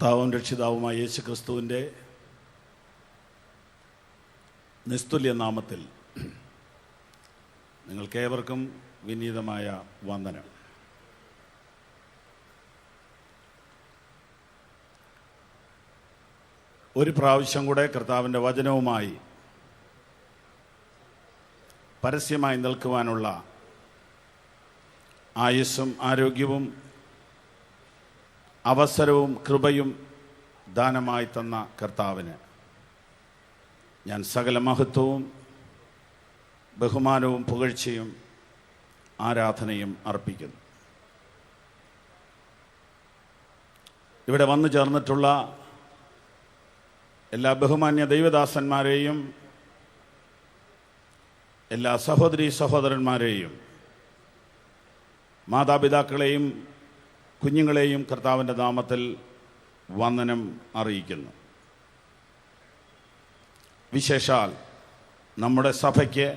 കർത്താവും രക്ഷിതാവുമായ യേശു ക്രിസ്തുവിൻ്റെ നിസ്തുല്യ നാമത്തിൽ നിങ്ങൾക്കേവർക്കും വിനീതമായ വന്ദനം. ഒരു പ്രാവശ്യം കൂടെ കർത്താവിൻ്റെ വചനവുമായി പരസ്യമായി നിൽക്കുവാനുള്ള ആയുസ്സും ആരോഗ്യവും അവസരവും കൃപയും ദാനമായി തന്ന കർത്താവിന് ഞാൻ സകല മഹത്വവും ബഹുമാനവും പുകഴ്ചയും ആരാധനയും അർപ്പിക്കുന്നു. ഇവിടെ വന്നു ചേർന്നിട്ടുള്ള എല്ലാ ബഹുമാന്യ ദൈവദാസന്മാരെയും എല്ലാ സഹോദരീ സഹോദരന്മാരെയും മാതാപിതാക്കളെയും കുഞ്ഞുങ്ങളെയും കർത്താവിൻ്റെ നാമത്തിൽ വന്ദനം അറിയിക്കുന്നു. വിശേഷാൽ നമ്മുടെ സഭയ്ക്ക്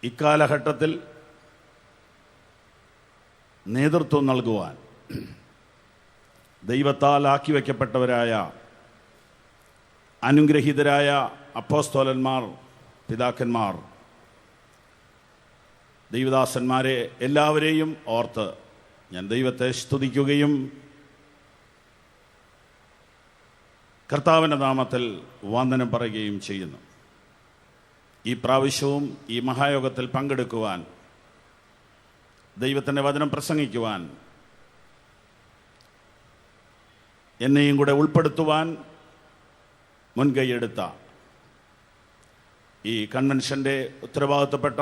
ഇക്കാലഘട്ടത്തിൽ നേതൃത്വം നൽകുവാൻ ദൈവത്താൽ ആക്കി വയ്ക്കപ്പെട്ടവരായ അനുഗ്രഹീതരായ അപ്പോസ്തലന്മാർ, പിതാക്കന്മാർ, ദൈവദാസന്മാരെ എല്ലാവരെയും ഓർത്ത് ഞാൻ ദൈവത്തെ സ്തുതിക്കുകയും കർത്താവിൻ്റെ നാമത്തിൽ വന്ദനം പറയുകയും ചെയ്യുന്നു. ഈ പ്രാവശ്യവും ഈ മഹായോഗത്തിൽ പങ്കെടുക്കുവാൻ, ദൈവത്തിൻ്റെ വചനം പ്രസംഗിക്കുവാൻ, എന്നെയും കൂടെ ഉൾപ്പെടുത്തുവാൻ മുൻകൈയെടുത്ത ഈ കൺവെൻഷൻ്റെ ഉത്തരവാദിത്തപ്പെട്ട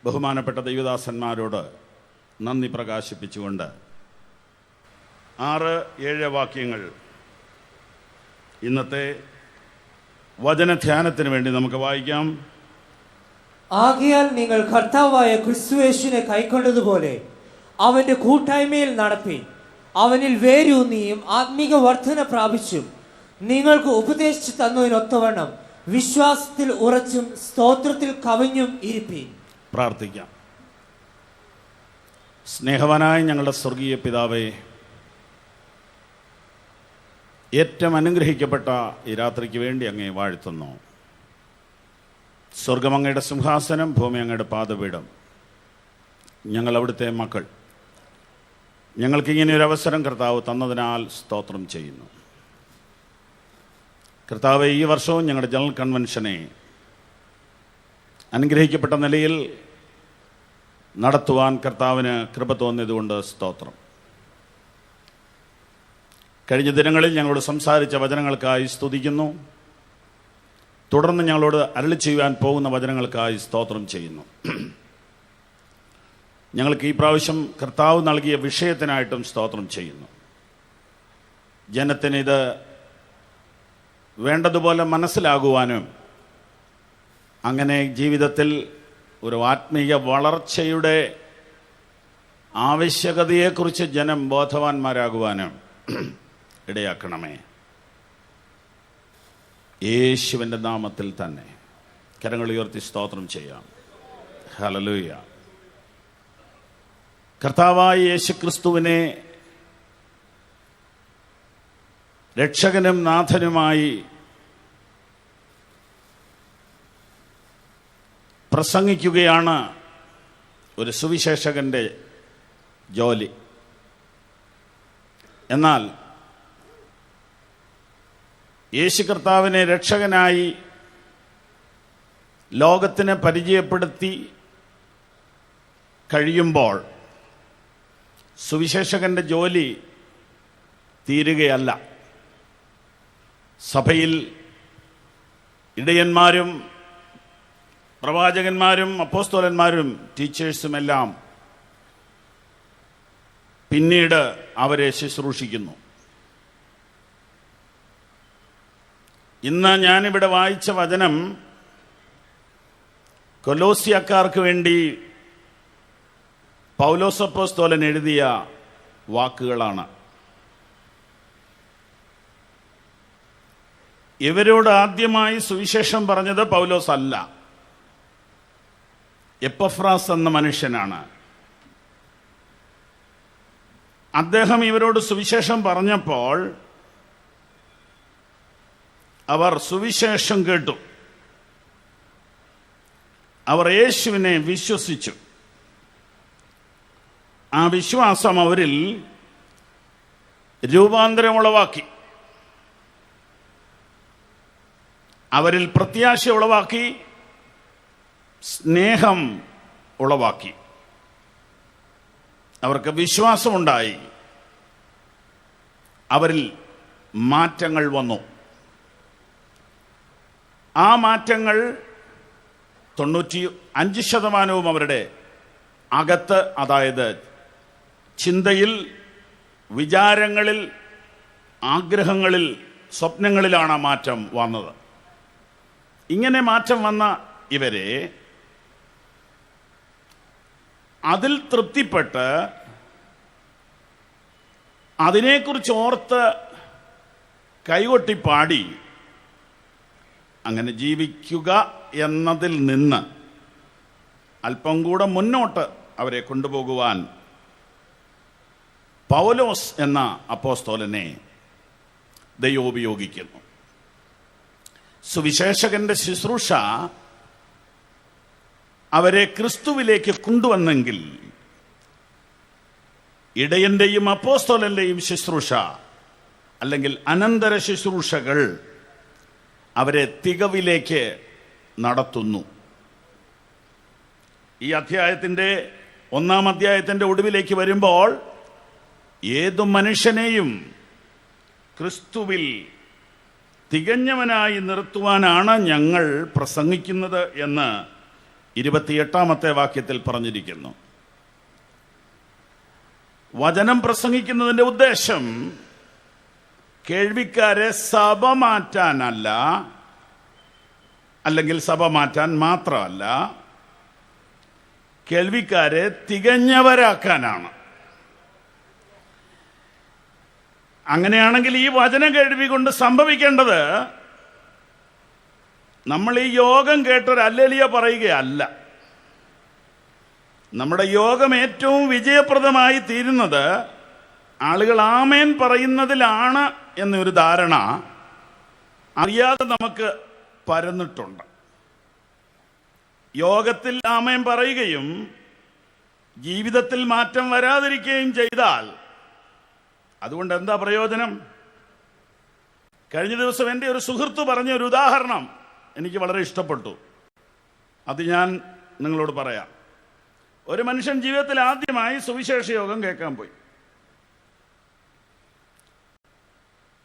ബഹുമാനപ്പെട്ട ദൈവദാസന്മാരോട് നന്ദി പ്രകാശിപ്പിച്ചുകൊണ്ട് 6-7 വാക്യങ്ങൾ ഇന്നത്തെ വചനധ്യാനത്തിന് വേണ്ടി നമുക്ക് വായിക്കാം. ആകയാൽ നിങ്ങൾ കർത്താവായ ക്രിസ്തുയേശുവിനെ കൈക്കൊണ്ടതുപോലെ അവന്റെ കൂട്ടായ്മയിൽ നടപ്പിൻ. അവനിൽ വേരൂന്നിയും ആത്മീക വർധന പ്രാപിച്ചും നിങ്ങൾക്ക് ഉപദേശിച്ചു തന്നതിനൊത്തവണ്ണം വിശ്വാസത്തിൽ ഉറച്ചും സ്തോത്രത്തിൽ കവിഞ്ഞും ഇരിപ്പീൻ. പ്രാർത്ഥിക്കാം. സ്നേഹവാനായ ഞങ്ങളുടെ സ്വർഗീയ പിതാവേ, ഏറ്റവും അനുഗ്രഹിക്കപ്പെട്ട ഈ രാത്രിക്ക് വേണ്ടി അങ്ങേ വാഴ്ത്തുന്നു. സ്വർഗം അങ്ങയുടെ സിംഹാസനം, ഭൂമി അങ്ങയുടെ പാദപീഠം. ഞങ്ങൾ അവിടുത്തെ മക്കൾ. ഞങ്ങൾക്കിങ്ങനെ ഒരു അവസരം കർത്താവ് തന്നതിനാൽ സ്തോത്രം ചെയ്യുന്നു. കർത്താവെ, ഈ വർഷവും ഞങ്ങളുടെ ജനറൽ കൺവെൻഷനെ അനുഗ്രഹിക്കപ്പെട്ട നിലയിൽ നടത്തുവാൻ കർത്താവിന് കൃപ തോന്നിയതുകൊണ്ട് സ്തോത്രം. കഴിഞ്ഞ ദിനങ്ങളിൽ ഞങ്ങളോട് സംസാരിച്ച വചനങ്ങൾക്കായി സ്തുതിക്കുന്നു. തുടർന്ന് ഞങ്ങളോട് അരുളി ചെയ്യുവാൻ പോകുന്ന വചനങ്ങൾക്കായി സ്തോത്രം ചെയ്യുന്നു. ഞങ്ങൾക്ക് ഈ പ്രാവശ്യം കർത്താവ് നൽകിയ വിഷയത്തിനായിട്ടും സ്തോത്രം ചെയ്യുന്നു. ജനത്തിനിത് വേണ്ടതുപോലെ മനസ്സിലാകുവാനും അങ്ങനെ ജീവിതത്തിൽ ഒരു ആത്മീയ വളർച്ചയുടെ ആവശ്യകതയെക്കുറിച്ച് ജനം ബോധവാന്മാരാകുവാനും ഇടയാക്കണമേ. യേശുവിൻ്റെ നാമത്തിൽ തന്നെ കരങ്ങൾ ഉയർത്തി സ്തോത്രം ചെയ്യാം. ഹല്ലേലൂയ. കർത്താവായ യേശു ക്രിസ്തുവിനെ രക്ഷകനും നാഥനുമായി പ്രസംഗിക്കുകയാണ് ഒരു സുവിശേഷകന്റെ ജോലി. എന്നാൽ യേശു കർത്താവിനെ രക്ഷകനായി ലോകത്തിന് പരിചയപ്പെടുത്തി കഴിയുമ്പോൾ സുവിശേഷകന്റെ ജോലി തീരുകയല്ല. സഭയിൽ ഇടയന്മാരും പ്രവാചകന്മാരും അപ്പോസ്തലന്മാരും ടീച്ചേഴ്സുമെല്ലാം പിന്നീട് അവരെ ശുശ്രൂഷിക്കുന്നു. ഇന്ന് ഞാനിവിടെ വായിച്ച വചനം കൊലോസ്യക്കാർക്ക് വേണ്ടി പൗലോസ് അപ്പോസ്തലൻ എഴുതിയ വാക്കുകളാണ്. ഇവരോട് ആദ്യമായി സുവിശേഷം പറഞ്ഞത് പൗലോസ് അല്ല, എപ്പഫ്രാസ് എന്ന മനുഷ്യനാണ്. അദ്ദേഹം ഇവരോട് സുവിശേഷം പറഞ്ഞപ്പോൾ അവർ സുവിശേഷം കേട്ടു. അവർ യേശുവിനെ വിശ്വസിച്ചു. ആ വിശ്വാസം അവരിൽ രൂപാന്തരം ഉളവാക്കി, അവരിൽ പ്രത്യാശ ഉളവാക്കി, സ്നേഹം ഉളവാക്കി. അവർക്ക് വിശ്വാസമുണ്ടായി, അവരിൽ മാറ്റങ്ങൾ വന്നു. ആ മാറ്റങ്ങൾ 95% അവരുടെ അകത്ത്, അതായത് ചിന്തയിൽ, വിചാരങ്ങളിൽ, ആഗ്രഹങ്ങളിൽ, സ്വപ്നങ്ങളിലാണ് ആ മാറ്റം വന്നത്. ഇങ്ങനെ മാറ്റം വന്ന ഇവരെ അതിൽ തൃപ്തിപ്പെട്ട് അതിനെക്കുറിച്ച് ഓർത്ത് കൈകൊട്ടി പാടി അങ്ങനെ ജീവിക്കുക എന്നതിൽ നിന്ന് അല്പം കൂടെ മുന്നോട്ട് അവരെ കൊണ്ടുപോകുവാൻ പൗലോസ് എന്ന അപ്പോസ്തലനെ ദൈവം ഉപയോഗിക്കുന്നു. സുവിശേഷകന്റെ ശുശ്രൂഷ അവരെ ക്രിസ്തുവിലേക്ക് കൊണ്ടുവന്നെങ്കിൽ ഇടയന്റെയും അപ്പോസ്തലന്റെയും ശുശ്രൂഷ അല്ലെങ്കിൽ അനന്തര ശുശ്രൂഷകൾ അവരെ തികവിലേക്ക് നടത്തുന്നു. ഈ അധ്യായത്തിൻ്റെ 1-ാം അധ്യായത്തിൻ്റെ ഒടുവിലേക്ക് വരുമ്പോൾ ഏതു മനുഷ്യനെയും ക്രിസ്തുവിൽ തികഞ്ഞവനായി നിർത്തുവാനാണ് ഞങ്ങൾ പ്രസംഗിക്കുന്നത് എന്ന് 28-ാമത്തെ വാക്യത്തിൽ പറഞ്ഞിരിക്കുന്നു. വചനം പ്രസംഗിക്കുന്നതിൻ്റെ ഉദ്ദേശം കേൾവിക്കാരെ സഭ മാറ്റാനല്ല, അല്ലെങ്കിൽ സഭ മാറ്റാൻ മാത്രമല്ല, കേൾവിക്കാരെ തികഞ്ഞവരാക്കാനാണ്. അങ്ങനെയാണെങ്കിൽ ഈ വചന കേൾവി കൊണ്ട് സംഭവിക്കേണ്ടത് നമ്മൾ ഈ യോഗം കേട്ടൊരു ഹല്ലേലൂയ പറയുകയല്ല. നമ്മുടെ യോഗം ഏറ്റവും വിജയപ്രദമായി തീരുന്നത് ആളുകൾ ആമേൻ പറയുന്നതിലാണ് എന്നൊരു ധാരണ അറിയാതെ നമുക്ക് പരന്നിട്ടുണ്ട്. യോഗത്തിൽ ആമേൻ പറയുകയും ജീവിതത്തിൽ മാറ്റം വരാതിരിക്കുകയും ചെയ്താൽ അതുകൊണ്ട് എന്താ പ്രയോജനം? കഴിഞ്ഞ ദിവസം എൻ്റെ ഒരു സുഹൃത്ത് പറഞ്ഞ ഒരു ഉദാഹരണം എനിക്ക് വളരെ ഇഷ്ടപ്പെട്ടു. അത് ഞാൻ നിങ്ങളോട് പറയാം. ഒരു മനുഷ്യൻ ജീവിതത്തിൽ ആദ്യമായി സുവിശേഷ യോഗം കേൾക്കാൻ പോയി.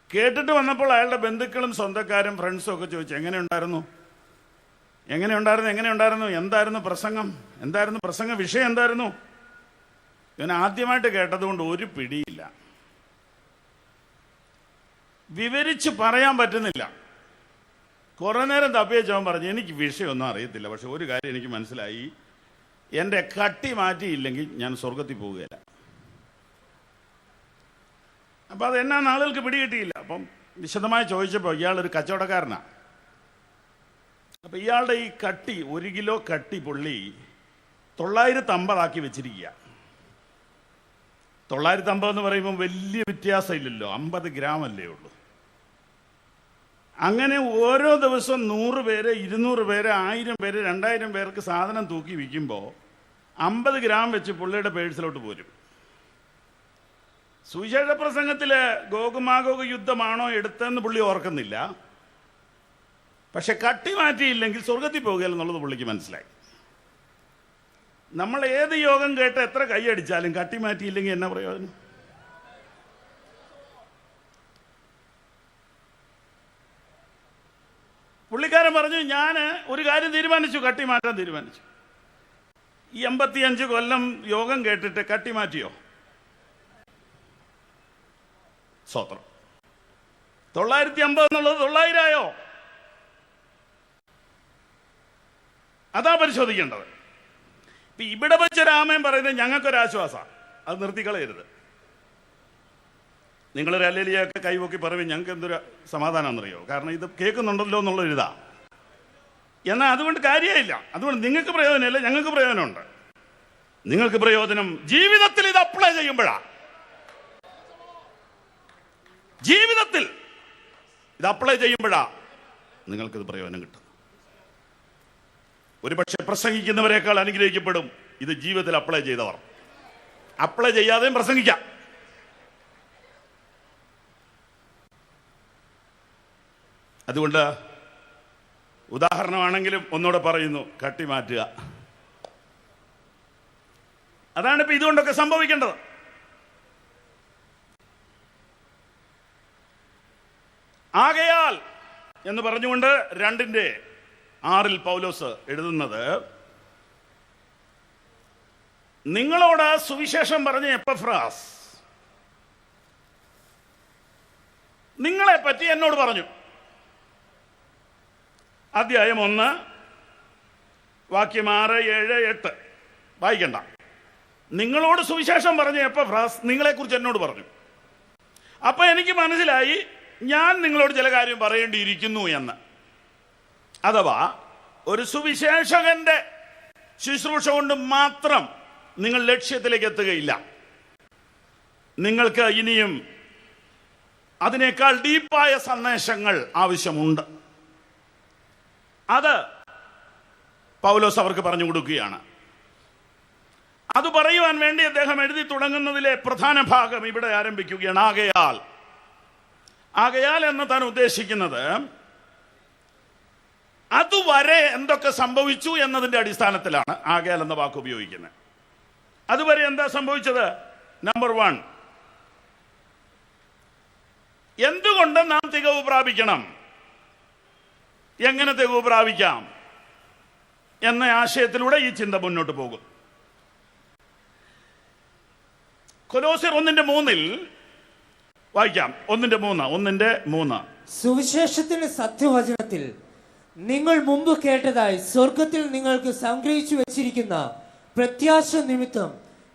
കേട്ടിട്ട് വന്നപ്പോൾ അയാളുടെ ബന്ധുക്കളും സ്വന്തക്കാരും ഫ്രണ്ട്സും ഒക്കെ ചോദിച്ചു, എങ്ങനെയുണ്ടായിരുന്നു, എന്തായിരുന്നു പ്രസംഗ വിഷയം എന്തായിരുന്നു? ഇവൻ ആദ്യമായിട്ട് കേട്ടതുകൊണ്ട് ഒരു പിടിയില്ല, വിവരിച്ച് പറയാൻ പറ്റുന്നില്ല. കുറെ നേരം തപ്പിയച്ചവൻ പറഞ്ഞു, എനിക്ക് വിഷയമൊന്നും അറിയത്തില്ല, പക്ഷെ ഒരു കാര്യം എനിക്ക് മനസ്സിലായി, എൻ്റെ കട്ടി മാറ്റിയില്ലെങ്കിൽ ഞാൻ സ്വർഗത്തിൽ പോവുകയില്ല. അപ്പം അതെന്നാന്ന് ആളുകൾക്ക് പിടികിട്ടിയില്ല. അപ്പം വിശദമായി ചോദിച്ചപ്പോൾ ഇയാളൊരു കച്ചവടക്കാരനാണ്. അപ്പം ഇയാളുടെ ഈ കട്ടി, 1 കിലോ കട്ടി പുള്ളി 950 വെച്ചിരിക്കുക. 950 എന്ന് പറയുമ്പോൾ വലിയ വ്യത്യാസമില്ലല്ലോ, 50 ഗ്രാം അല്ലേ ഉള്ളൂ. അങ്ങനെ ഓരോ ദിവസം 100 പേര്, 200 പേര്, 1000 പേര്, 2000 പേർക്ക് സാധനം തൂക്കി വിൽക്കുമ്പോൾ 50 ഗ്രാം വെച്ച് പുള്ളിയുടെ പേഴ്സിലോട്ട് പോരും. സുവിശേഷ പ്രസംഗത്തില് ഗോഗുമാഗോഗ് യുദ്ധമാണോ എടുത്തതെന്ന് പുള്ളി ഓർക്കുന്നില്ല, പക്ഷെ കട്ടി മാറ്റിയില്ലെങ്കിൽ സ്വർഗത്തിൽ പോകുകയെന്നുള്ളത് പുള്ളിക്ക് മനസ്സിലായി. നമ്മൾ ഏത് യോഗം കേട്ട് എത്ര കൈയടിച്ചാലും കട്ടി മാറ്റിയില്ലെങ്കിൽ എന്നാ പ്രയോജനം? പുള്ളിക്കാരൻ പറഞ്ഞു, ഞാൻ ഒരു കാര്യം തീരുമാനിച്ചു, കട്ടി മാറ്റാൻ തീരുമാനിച്ചു. ഈ 85 കൊല്ലം യോഗം കേട്ടിട്ട് കട്ടി മാറ്റിയോ? സ്വത്രം. 950 എന്നുള്ളത് 900 ആയോ? അതാ പരിശോധിക്കേണ്ടത്. ഇവിടെ വെച്ച രാമൻ പറയുന്നത് ഞങ്ങൾക്കൊരാശ്വാസമാണ്, അത് നിർത്തിക്കളയരുത്. നിങ്ങളൊരു ഹല്ലേലൂയൊക്കെ കൈവക്കി പറയുമ്പോൾ ഞങ്ങൾക്ക് എന്തൊരു സമാധാനമാണെന്നറിയോ? കാരണം ഇത് കേൾക്കുന്നുണ്ടല്ലോ എന്നുള്ളൊരിതാ. എന്നാൽ അതുകൊണ്ട് കാര്യമില്ല. അതുകൊണ്ട് നിങ്ങൾക്ക് പ്രയോജനമില്ല, ഞങ്ങൾക്ക് പ്രയോജനമുണ്ട്. നിങ്ങൾക്ക് പ്രയോജനം ജീവിതത്തിൽ ഇത് അപ്ലൈ ചെയ്യുമ്പോഴാണ്. ജീവിതത്തിൽ ഇത് അപ്ലൈ ചെയ്യുമ്പോഴാ നിങ്ങൾക്കിത് പ്രയോജനം കിട്ടും. ഒരുപക്ഷെ പ്രസംഗിക്കുന്നവരെക്കാൾ അനുഗ്രഹിക്കപ്പെടും ഇത് ജീവിതത്തിൽ അപ്ലൈ ചെയ്തവർ. അപ്ലൈ ചെയ്യാതെയും പ്രസംഗിക്കാം. അതുകൊണ്ട് ഉദാഹരണമാണെങ്കിലും ഒന്നുകൂടെ പറയുന്നു, കട്ടി മാറ്റുക. അതാണ് ഇപ്പൊ ഇതുകൊണ്ടൊക്കെ സംഭവിക്കേണ്ടത്. ആകയാൽ എന്ന് പറഞ്ഞുകൊണ്ട് 2:6 പൗലോസ് എഴുതുന്നത്, നിങ്ങളോട് സുവിശേഷം പറഞ്ഞ എപ്പഫ്രാസ് നിങ്ങളെ പറ്റി എന്നോട് പറഞ്ഞു. അധ്യായം 1 വാക്യം 6, 7, 8 വായിക്കണ്ട. നിങ്ങളോട് സുവിശേഷം പറഞ്ഞ എപ്പഫ്രാസ് നിങ്ങളെക്കുറിച്ച് എന്നോട് പറഞ്ഞു. അപ്പൊ എനിക്ക് മനസ്സിലായി ഞാൻ നിങ്ങളോട് ചില കാര്യം പറയേണ്ടിയിരിക്കുന്നു എന്ന്. അഥവാ ഒരു സുവിശേഷകന്റെ ശുശ്രൂഷ കൊണ്ട് മാത്രം നിങ്ങൾ ലക്ഷ്യത്തിലേക്ക് എത്തുകയില്ല. നിങ്ങൾക്ക് ഇനിയും അതിനേക്കാൾ ഡീപ്പായ സന്ദേശങ്ങൾ ആവശ്യമുണ്ട്. അത് പൗലോസ് അവർക്ക് പറഞ്ഞു കൊടുക്കുകയാണ്. അത് പറയുവാൻ വേണ്ടി അദ്ദേഹം എഴുതി തുടങ്ങുന്നതിലെ പ്രധാന ഭാഗം ഇവിടെ ആരംഭിക്കുകയാണ്. ആകയാൽ എന്ന് താൻ ഉദ്ദേശിക്കുന്നത് അതുവരെ എന്തൊക്കെ സംഭവിച്ചു എന്നതിന്റെ അടിസ്ഥാനത്തിലാണ് ആകയാൽ എന്ന വാക്ക് ഉപയോഗിക്കുന്നത്. അതുവരെ എന്താ സംഭവിച്ചത്? നമ്പർ 1, എന്തുകൊണ്ട് നാം തികവ് പ്രാപിക്കണം, എങ്ങനെ തികവ് പ്രാപിക്കാം എന്ന ആശയത്തിലൂടെ ഈ ചിന്ത മുന്നോട്ട് പോകും. കൊലോസ്യർ 1:3 വായിക്കാം. 1:3 സുവിശേഷത്തിന്റെ സത്യവചനത്തിൽ നിങ്ങൾ മുമ്പ് കേട്ടതായി സ്വർഗത്തിൽ നിങ്ങൾക്ക് സംഗ്രഹിച്ചു വെച്ചിരിക്കുന്ന പ്രത്യാശ നിമിത്തം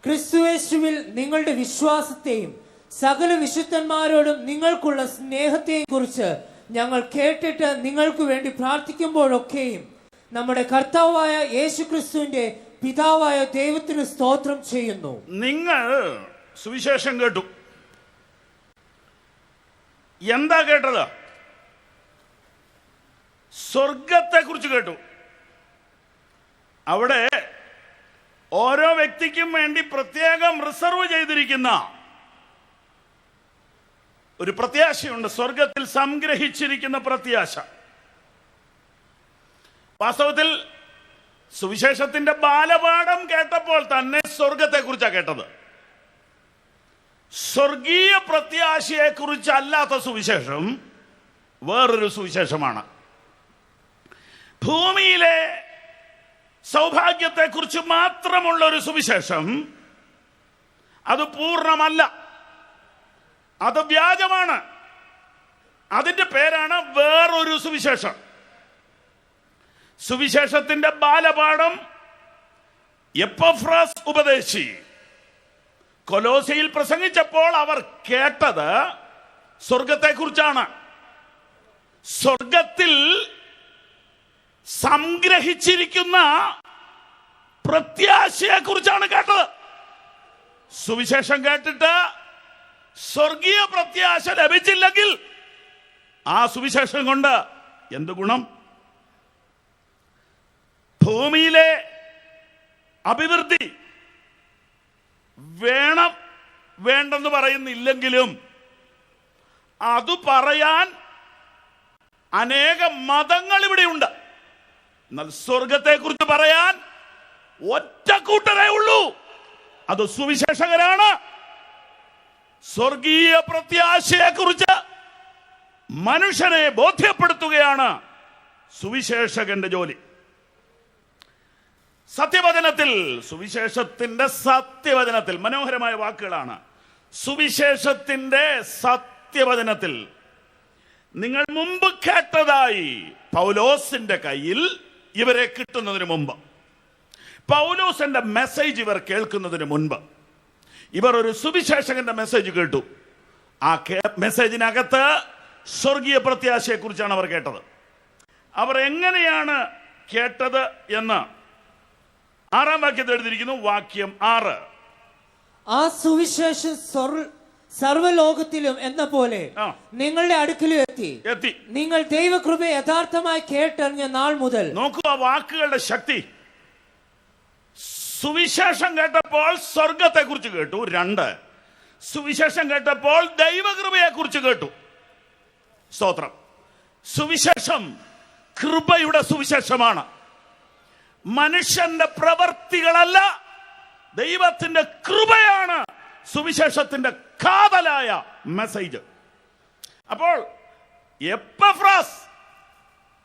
ക്രിസ്തുയേശുവിൽ നിങ്ങളുടെ വിശ്വാസത്തെയും സകല വിശുദ്ധന്മാരോടും നിങ്ങൾക്കുള്ള സ്നേഹത്തെയും കുറിച്ച് ഞങ്ങൾ കേട്ടിട്ട് നിങ്ങൾക്ക് വേണ്ടി പ്രാർത്ഥിക്കുമ്പോഴൊക്കെയും നമ്മുടെ കർത്താവായ യേശുക്രിസ്തുവിന്റെ പിതാവായ ദൈവത്തിന് സ്തോത്രം ചെയ്യുന്നു. നിങ്ങൾ സുവിശേഷം കേട്ടു. എന്താ കേട്ടത്? സ്വർഗത്തെ കുറിച്ച് കേട്ടു. അവിടെ ഓരോ വ്യക്തിക്കും വേണ്ടി പ്രത്യേകം റിസർവ് ചെയ്തിരിക്കുന്ന ഒരു പ്രത്യാശയുണ്ട്. സ്വർഗത്തിൽ സംഗ്രഹിച്ചിരിക്കുന്ന പ്രത്യാശ. വാസ്തവത്തിൽ സുവിശേഷത്തിന്റെ ബാലപാഠം കേട്ടപ്പോൾ തന്നെ സ്വർഗത്തെ കുറിച്ചാണ് കേട്ടത്. സ്വർഗീയ പ്രത്യാശയെ കുറിച്ചല്ലാത്ത സുവിശേഷം വേറൊരു സുവിശേഷമാണ്. ഭൂമിയിലെ സൗഭാഗ്യത്തെ കുറിച്ച് മാത്രമുള്ള ഒരു സുവിശേഷം അത് പൂർണ്ണമല്ല, അത് വ്യാജമാണ്. അതിന്റെ പേരാണ് വേറൊരു സുവിശേഷം. സുവിശേഷത്തിന്റെ ബാലപാഠം എപ്പഫ്രാസ് ഉപദേശി കൊലോസ്യയിൽ പ്രസംഗിച്ചപ്പോൾ അവർ കേട്ടത് സ്വർഗത്തെ കുറിച്ചാണ്. സ്വർഗത്തിൽ സംഗ്രഹിച്ചിരിക്കുന്ന പ്രത്യാശയെ കുറിച്ചാണ് കേട്ടത്. സുവിശേഷം കേട്ടിട്ട് സ്വർഗീയ പ്രത്യാശ ലഭിച്ചില്ലെങ്കിൽ ആ സുവിശേഷം കൊണ്ട് എന്ത് ഗുണം? ഭൂമിയിലെ അഭിവൃദ്ധി വേണം വേണ്ടെന്ന് പറയുന്നില്ലെങ്കിലും അത് പറയാൻ അനേക മതങ്ങൾ ഇവിടെയുണ്ട്. എന്നാൽ സ്വർഗത്തെ കുറിച്ച് പറയാൻ ഒറ്റ കൂട്ടരേ ഉള്ളൂ, അത് സുവിശേഷകരാണ്. സ്വർഗീയ പ്രത്യാശയെ കുറിച്ച് മനുഷ്യനെ ബോധ്യപ്പെടുത്തുകയാണ് സുവിശേഷകന്റെ ജോലി. സത്യവചനത്തിൽ, സുവിശേഷത്തിന്റെ സത്യവചനത്തിൽ മനോഹരമായ വാക്കുകളാണ്. സുവിശേഷത്തിന്റെ സത്യവചനത്തിൽ നിങ്ങൾ മുമ്പ് കേട്ടതായി പൗലോസിന്റെ കയ്യിൽ ഇവരെ കിട്ടുന്നതിന് മുമ്പ്, പൗലോസിന്റെ മെസ്സേജ് ഇവർ കേൾക്കുന്നതിന് മുൻപ് ഇവർ ഒരു സുവിശേഷകന്റെ മെസ്സേജ് കേട്ടു. ആ മെസ്സേജിനകത്ത് സ്വർഗീയ പ്രത്യാശയെ കുറിച്ചാണ് അവർ കേട്ടത്. അവർ എങ്ങനെയാണ് കേട്ടത് എന്ന് 6-ാം വാക്യത്തിൽ എഴുതിയിരിക്കുന്നു. വാക്യം 6. ആ സുവിശേഷം സർവ്വലോകത്തിലും എന്ന പോലെ നിങ്ങളുടെ അടുക്കലും എത്തി. നിങ്ങൾ ദൈവകൃപ യഥാർത്ഥമായി കേട്ടറിഞ്ഞ നാൾ മുതൽ. നോക്കൂ ആ വാക്കുകളുടെ ശക്തി. സുവിശേഷം കേട്ടപ്പോൾ സ്വർഗത്തെ കുറിച്ച് കേട്ടു. 2, സുവിശേഷം കേട്ടപ്പോൾ ദൈവകൃപയെ കുറിച്ച് കേട്ടു. സ്തോത്രം. സുവിശേഷം കൃപയുടെ സുവിശേഷമാണ്. മനുഷ്യന്റെ പ്രവർത്തികളല്ല, ദൈവത്തിന്റെ കൃപയാണ് സുവിശേഷത്തിന്റെ കാതലായ മെസ്സേജ്. അപ്പോൾ എപ്പഫ്രാസ്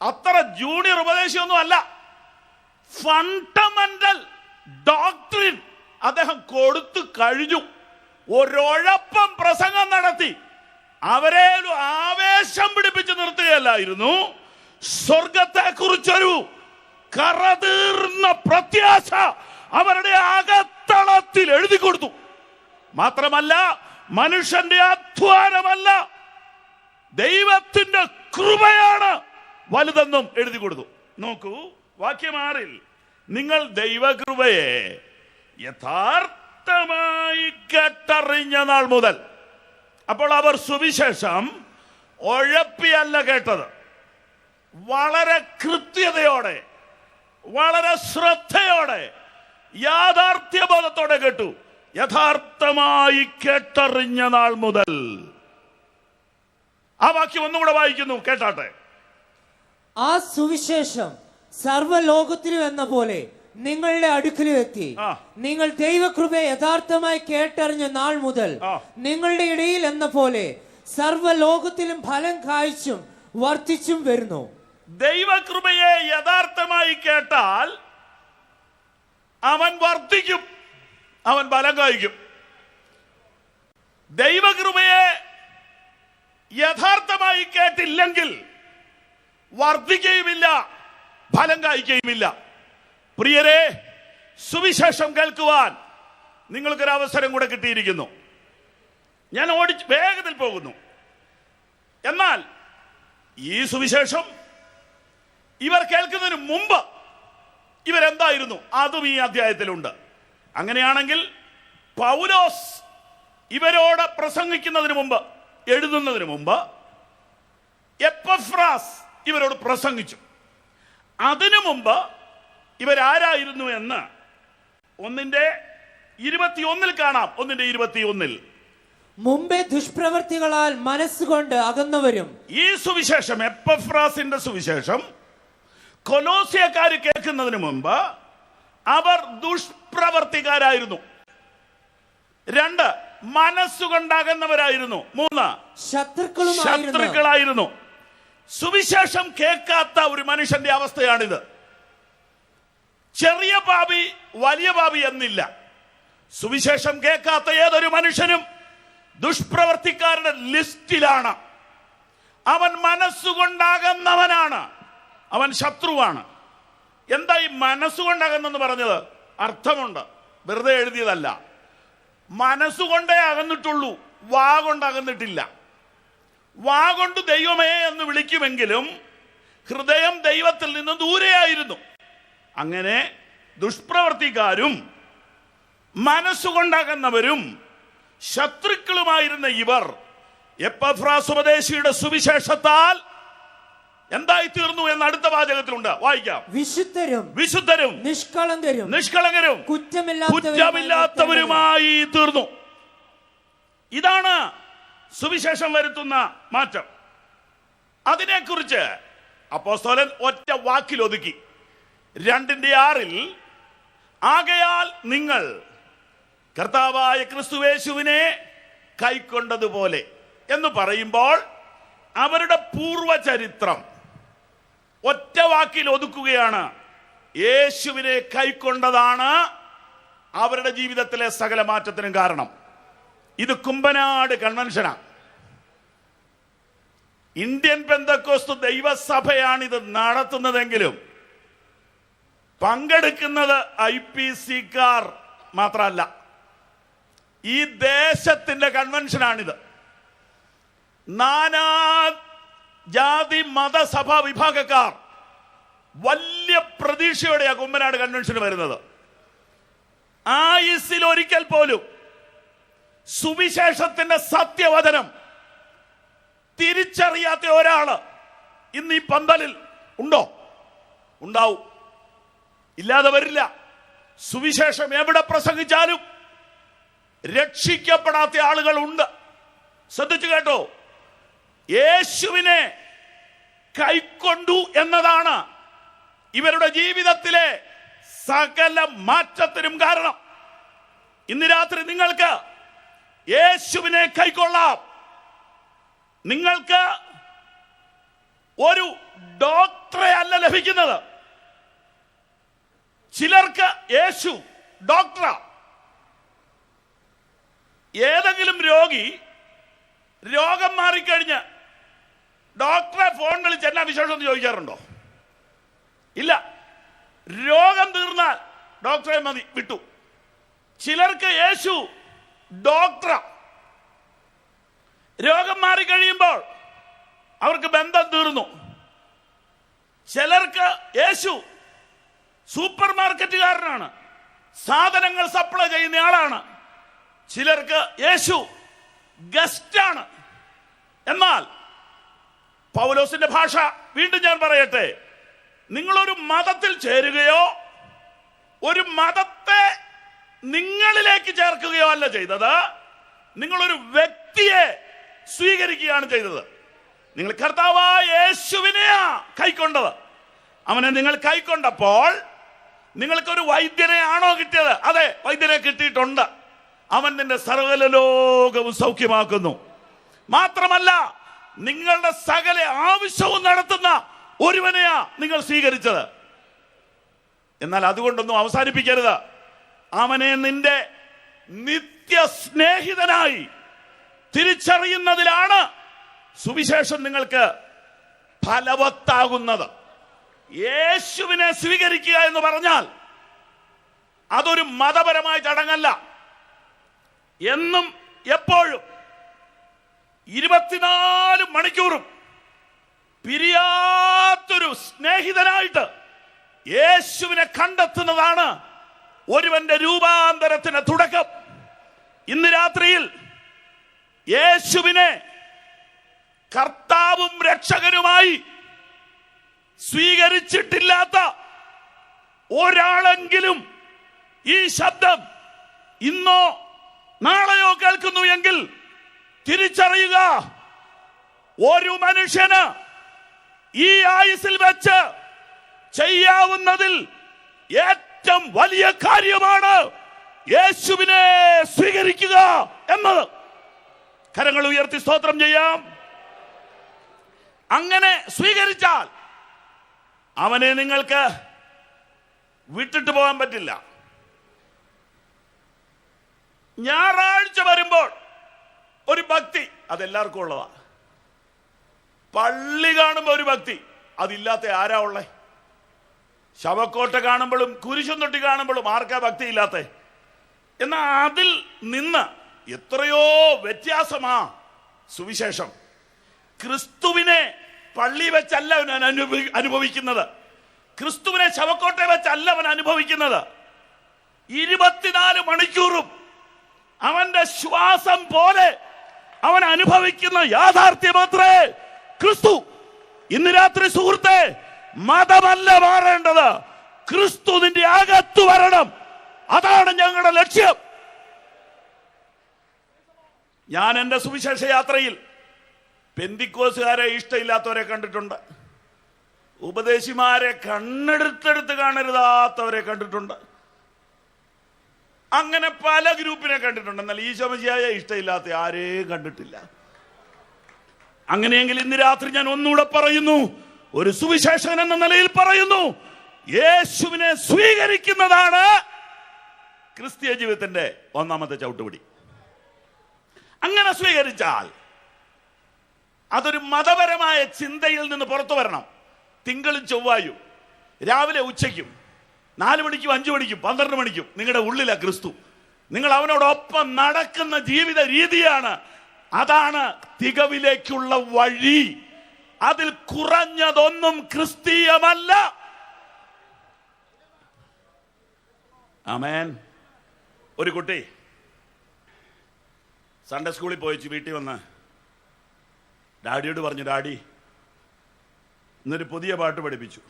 അത്ര ജൂനിയർ ഉപദേശിയൊന്നും അല്ല. ഫണ്ടമെന്റൽ ഡോക്ട്രിൻ അദ്ദേഹം കൊടുത്തു കഴിഞ്ഞു. ഒരൊഴപ്പം പ്രസംഗം നടത്തി അവരെ ആവേശം പിടിപ്പിച്ച് നിർത്തുകയല്ലായിരുന്നു, സ്വർഗത്തെ കുറിച്ചൊരു കറതീർന്ന പ്രത്യാശ അവരുടെ അകത്തളത്തിൽ എഴുതി കൊടുത്തു. മാത്രമല്ല, മനുഷ്യന്റെ അധ്വാനമല്ല, ദൈവത്തിന്റെ കൃപയാണ് വലുതെന്നും എഴുതി കൊടുത്തു. നോക്കൂ വാക്യം 6, നിങ്ങൾ ദൈവകൃപയെ യഥാർത്ഥമായി കേട്ടറിഞ്ഞ നാൾ മുതൽ. അപ്പോൾ അവർ സുവിശേഷം ഉഴപ്പിയല്ല കേട്ടത്, വളരെ കൃത്യതയോടെ, വളരെ ശ്രദ്ധയോടെ, യാഥാർത്ഥ്യബോധത്തോടെ കേട്ടു. യഥാർത്ഥമായി കേട്ടറിഞ്ഞ നാൾ മുതൽ. ആ വാക്യം ഒന്നുകൂടെ വായിക്കുന്നു, കേട്ടാട്ടെ. ആ സുവിശേഷം സർവ്വലോകത്തിലും എന്ന പോലെ നിങ്ങളുടെ അടുക്കലും എത്തി. നിങ്ങൾ ദൈവകൃപ യഥാർത്ഥമായി കേട്ടറിഞ്ഞ നാൾ മുതൽ നിങ്ങളുടെ ഇടയിൽ എന്ന പോലെ സർവ്വലോകത്തിലും ഫലം കായ്ച്ചും വർദ്ധിച്ചും വരുന്നു. ദൈവകൃപയെ യഥാർത്ഥമായി കേട്ടാൽ അവൻ വർദ്ധിക്കും, അവൻ ഫലം കായ്ക്കും. ദൈവകൃപയെ യഥാർത്ഥമായി കേട്ടില്ലെങ്കിൽ വർദ്ധിക്കുകയുമില്ല, ഫലം കായ്ക്കുകയുമില്ല. പ്രിയരെ, സുവിശേഷം കേൾക്കുവാൻ നിങ്ങൾക്കൊരു അവസരം കൂടെ കിട്ടിയിരിക്കുന്നു. ഞാൻ വേഗത്തിൽ പോകുന്നു. എന്നാൽ ഈ സുവിശേഷം ഇവർ കേൾക്കുന്നതിന് മുമ്പ് ഇവരെന്തായിരുന്നു, അതും ഈ അധ്യായത്തിലുണ്ട്. അങ്ങനെയാണെങ്കിൽ പൗലോസ് ഇവരോട് പ്രസംഗിക്കുന്നതിന് മുമ്പ്, എഴുതുന്നതിന് മുമ്പ് എപ്പഫ്രാസ് ഇവരോട് പ്രസംഗിച്ചു. അതിനു മുമ്പ് ഇവരാരായിരുന്നു എന്ന് 1:21 കാണാം. 1:21 മുമ്പേ ദുഷ്പ്രവർത്തികളാൽ മനസ്സുകൊണ്ട് അകന്നവരും. ഈ സുവിശേഷം, എപ്പഫ്രാസിന്റെ സുവിശേഷം കൊലോസ്യക്കാര് കേൾക്കുന്നതിന് മുമ്പ് അവർ ദുഷ്പ്രവർത്തിക്കാരായിരുന്നു. 2, മനസ്സുകൊണ്ടകന്നവരായിരുന്നു. 3, ശത്രുക്കളായിരുന്നു. സുവിശേഷം കേൾക്കാത്ത ഒരു മനുഷ്യന്റെ അവസ്ഥയാണിത്. ചെറിയ പാപി വലിയ പാപി എന്നില്ല. സുവിശേഷം കേൾക്കാത്ത ഏതൊരു മനുഷ്യനും ദുഷ്പ്രവർത്തിക്കാരുടെ ലിസ്റ്റിലാണ്. അവൻ മനസ്സുകൊണ്ടാകുന്നവനാണ്, അവൻ ശത്രുവാണ്. എന്താ ഈ മനസ്സുകൊണ്ടകന്നെന്ന് പറഞ്ഞത്? അർത്ഥമുണ്ട്, വെറുതെ എഴുതിയതല്ല. മനസ്സുകൊണ്ടേ അകന്നിട്ടുള്ളൂ, വാ കൊണ്ടകന്നിട്ടില്ല. വാ കൊണ്ട് ദൈവമേ എന്ന് വിളിക്കുമെങ്കിലും ഹൃദയം ദൈവത്തിൽ നിന്ന് ദൂരെയായിരുന്നു. അങ്ങനെ ദുഷ്പ്രവർത്തിക്കാരും മനസ്സുകൊണ്ടാകുന്നവരും ശത്രുക്കളുമായിരുന്ന ഇവർ എപ്പഫ്രാസ് ഉപദേശിയുടെ സുവിശേഷത്താൽ എന്തായി തീർന്നു എന്ന് അടുത്ത വാചകത്തിലുണ്ട്, വായിക്കാം. വിശുദ്ധരും നിഷ്കളങ്കരും കുറ്റമില്ലാത്തവരുമായി തീർന്നു. ഇതാണ് സുവിശേഷം വരുത്തുന്ന മാറ്റം. അതിനെക്കുറിച്ച് അപ്പോസ്തലൻ ഒറ്റ വാക്കിൽ ഒതുക്കി. 2:6 ആകയാൽ നിങ്ങൾ കർത്താവായ ക്രിസ്തുയേശുവിനെ കൈക്കൊണ്ടതുപോലെ എന്ന് പറയുമ്പോൾ അവരുടെ പൂർവചരിത്രം ഒറ്റ വാക്കിൽ ഒതുക്കുകയാണ്. യേശുവിനെ കൈക്കൊണ്ടതാണ് അവരുടെ ജീവിതത്തിലെ സകല മാറ്റത്തിനും കാരണം. ഇത് കുമ്പനാട് കൺവെൻഷനാണ്. ഇന്ത്യൻ പെന്തക്കോസ്ത് ദൈവസഭയാണിത് നടത്തുന്നതെങ്കിലും പങ്കെടുക്കുന്നത് IPC-കാർ മാത്രമല്ല, ഈ ദേശത്തിന്റെ കൺവെൻഷനാണിത്. നാനാ ജാതി മതസഭ വിഭാഗക്കാർ വലിയ പ്രതീക്ഷയോടെയാണ് കുമ്പനാട് കൺവെൻഷന് വരുന്നത്. ആയുസ്സിൽ ഒരിക്കൽ പോലും സുവിശേഷത്തിന്റെ സത്യവചനം തിരിച്ചറിയാത്ത ഒരാള് ഇന്ന് ഈ പന്തലിൽ ഉണ്ടോ? ഉണ്ടാവും, ഇല്ലാതെ വരില്ല. സുവിശേഷം എവിടെ പ്രസംഗിച്ചാലും രക്ഷിക്കപ്പെടാത്ത ആളുകൾ ഉണ്ട്. ശ്രദ്ധിച്ചു കേട്ടോ, യേശുവിനെ കൈക്കൊണ്ടു എന്നതാണ് ഇവരുടെ ജീവിതത്തിലെ സകല മാറ്റത്തിനും കാരണം. ഇന്ന് രാത്രി നിങ്ങൾക്ക് യേശുവിനെ കൈക്കൊള്ളാം. നിങ്ങൾക്ക് ഒരു ഡോക്ടറെ അല്ല ലഭിക്കുന്നത്. ചിലർക്ക് യേശു ഡോക്ടറാ. ഏതെങ്കിലും രോഗം മാറിക്കഴിഞ്ഞ് ഡോക്ടറെ ഫോൺ വിളിച്ച് എന്നാ വിശേഷം എന്ന് ചോദിക്കാറുണ്ടോ? ഇല്ല. രോഗം തീർന്നാൽ ഡോക്ടറെ മതി, വിട്ടു. ചിലർക്ക് യേശു ഡോക്ടറാ. രോഗം മാറിക്കഴിയുമ്പോൾ അവർക്ക് ബന്ധം തീർന്നു. ചിലർക്ക് യേശു സൂപ്പർ മാർക്കറ്റുകാരനാണ്, സാധനങ്ങൾ സപ്ലൈ ചെയ്യുന്ന ആളാണ്. ചിലർക്ക് യേശു ഗസ്റ്റാണ്. എന്നാൽ പൗലോസിന്റെ ഭാഷ വീണ്ടും ഞാൻ പറയട്ടെ, നിങ്ങളൊരു മതത്തിൽ ചേരുകയോ ഒരു മതത്തെ നിങ്ങളിലേക്ക് ചേർക്കുകയോ അല്ല ചെയ്തത്. നിങ്ങളൊരു വ്യക്തിയെ സ്വീകരിക്കുകയാണ് ചെയ്തത്. നിങ്ങൾ കർത്താവായ യേശുവിനെയാ കൈക്കൊണ്ടത്. അവനെ നിങ്ങൾ കൈക്കൊണ്ടപ്പോൾ നിങ്ങൾക്കൊരു വൈദ്യനെ ആണോ കിട്ടിയത്? അതെ, വൈദ്യനെ കിട്ടിയിട്ടുണ്ട്. അവൻ നിന്റെ സർവ്വ ലോകവും സൗഖ്യമാക്കുന്നു. മാത്രമല്ല, നിങ്ങളുടെ സകല ആവശ്യവും നടത്തുന്ന ഒരുവനെയാ നിങ്ങൾ സ്വീകരിച്ചത്. എന്നാൽ അതുകൊണ്ടൊന്നും അവസാനിപ്പിക്കരുത്. അവനെ നിന്റെ നിത്യ സ്നേഹിതനായി തിരിച്ചറിയുന്നതിലാണ് സുവിശേഷം നിങ്ങൾക്ക് ഫലവത്താകുന്നത്. യേശുവിനെ സ്വീകരിക്കുക എന്ന് പറഞ്ഞാൽ അതൊരു മതപരമായ ചടങ്ങല്ല. എന്നും എപ്പോഴും 24 മണിക്കൂറും പിരിയാത്തൊരു സ്നേഹിതനായിട്ട് യേശുവിനെ കണ്ടെത്തുന്നതാണ് ഒരുവന്റെ രൂപാന്തരത്തിന് തുടക്കം. ഇന്ന് രാത്രിയിൽ യേശുവിനെ കർത്താവും രക്ഷകനുമായി സ്വീകരിച്ചിട്ടില്ലാത്ത ഒരാളെങ്കിലും ഈ ശബ്ദം ഇന്നോ നാളെയോ കേൾക്കുന്നു എങ്കിൽ തിരിച്ചറിയുക, ഒരു മനുഷ്യന് ഈ ആയുസ്സിൽ വെച്ച് ചെയ്യാവുന്നതിൽ ഏറ്റവും വലിയ കാര്യമാണ് യേശുവിനെ സ്വീകരിക്കുക എന്നത്. കരങ്ങൾ ഉയർത്തി സ്തോത്രം ചെയ്യാം. അങ്ങനെ സ്വീകരിച്ചാൽ അവനെ നിങ്ങൾക്ക് വിട്ടിട്ട് പോകാൻ പറ്റില്ല. ഞായറാഴ്ച വരുമ്പോൾ ഒരു ഭക്തി, അതെല്ലാവർക്കും ഉള്ളതാ. പള്ളി കാണുമ്പോൾ ഒരു ഭക്തി, അതില്ലാത്ത ആരാ ഉള്ളേ? ശവക്കോട്ട കാണുമ്പോഴും കുരിശും തൊട്ടി കാണുമ്പോഴും ആർക്കാ ഭക്തി ഇല്ലാത്ത? എന്നാൽ അതിൽ നിന്ന് എത്രയോ വ്യത്യാസമാ സുവിശേഷം. ക്രിസ്തുവിനെ പള്ളി വെച്ചല്ല അവൻ അനുഭവിക്കുന്നത്. ക്രിസ്തുവിനെ ശവക്കോട്ടയെ വെച്ചല്ല അവൻ അനുഭവിക്കുന്നത്. 24 മണിക്കൂറും അവന്റെ ശ്വാസം പോലെ അവൻ അനുഭവിക്കുന്ന യാഥാർത്ഥ്യമത്രേ ക്രിസ്തു. ഇന്ന് രാത്രി സുഹൃത്തെ, മതമല്ല മാറേണ്ടത്, ക്രിസ്തു നിന്റെ അകത്തു വരണം. അതാണ് ഞങ്ങളുടെ ലക്ഷ്യം. ഞാൻ എന്റെ സുവിശേഷ യാത്രയിൽ പെന്തിക്കോസുകാരെ ഇഷ്ടമില്ലാത്തവരെ കണ്ടിട്ടുണ്ട്, ഉപദേശിമാരെ കണ്ണെടുത്തെടുത്ത് കാണരുതാത്തവരെ കണ്ടിട്ടുണ്ട്, അങ്ങനെ പല ഗ്രൂപ്പിനെ കണ്ടിട്ടുണ്ട്. എന്നാൽ ഈശോ മിശിഹായെ ഇഷ്ടമില്ലാത്ത ആരെയും കണ്ടിട്ടില്ല. അങ്ങനെയെങ്കിൽ ഇന്ന് രാത്രി ഞാൻ ഒന്നുകൂടെ പറയുന്നു, ഒരു സുവിശേഷകൻ എന്ന നിലയിൽ പറയുന്നു, യേശുവിനെ സ്വീകരിക്കുന്നതാണ് ക്രിസ്തീയ ജീവിതത്തിന്റെ ഒന്നാമത്തെ ചവിട്ടുപിടി. അങ്ങനെ സ്വീകരിച്ചാൽ അതൊരു മതപരമായ ചിന്തയിൽ നിന്ന് പുറത്തു വരണം. തിങ്കളും ചൊവ്വായും രാവിലെ ഉച്ചയ്ക്കും 4 മണിക്കും 5 മണിക്കും 12 മണിക്കും നിങ്ങളുടെ ഉള്ളിലാ ക്രിസ്തു. നിങ്ങൾ അവനോടൊപ്പം നടക്കുന്ന ജീവിത രീതിയാണ്. അതാണ് തികവിലേക്കുള്ള വഴി. അതിൽ കുറഞ്ഞതൊന്നും ക്രിസ്തീയമല്ല. ആമേൻ. ഒരു കുട്ടി സൺഡേ സ്കൂളിൽ പോയിച്ച് വീട്ടിൽ വന്ന് ഡാഡിയോട് പറഞ്ഞു, ഡാഡി ഇന്നൊരു പുതിയ പാട്ട് പഠിപ്പിച്ചു.